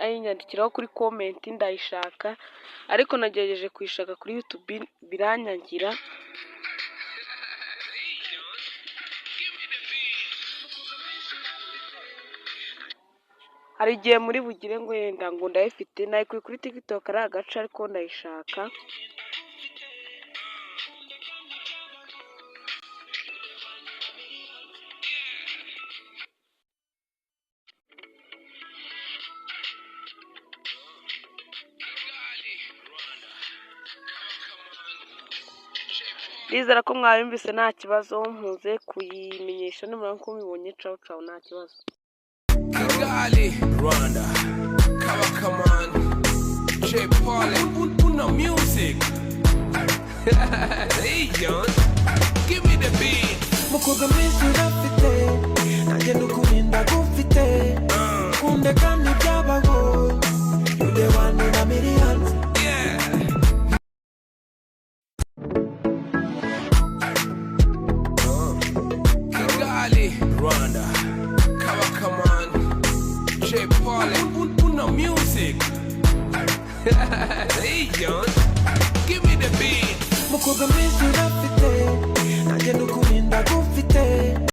ayinyandikiraho kuri comment ndayishaka, ariko nagerageje kuyishaka kuri YouTube biranyangira. Hari igihe muri bugire ngo yenda ngo ndayifite, nayikuye kuri TikTok ari agace ariko ndayishaka. Ndizera ko mwabimvise nta kibazo, mpuze kuyimenyesha nimara ko mubibonye. Ciao ciao, nta kibazo. Kigali, Rwanda, come on, J Paul, no music. Hey John, give me the beat. Mukoga mwiza urafite, nanjye nukurinda gufite. Kunde kandi byabaho, you the one in a million. Rwanda, come on, J Paul, no music. Hey John, give me the beat. Mukoga mwiza urafite.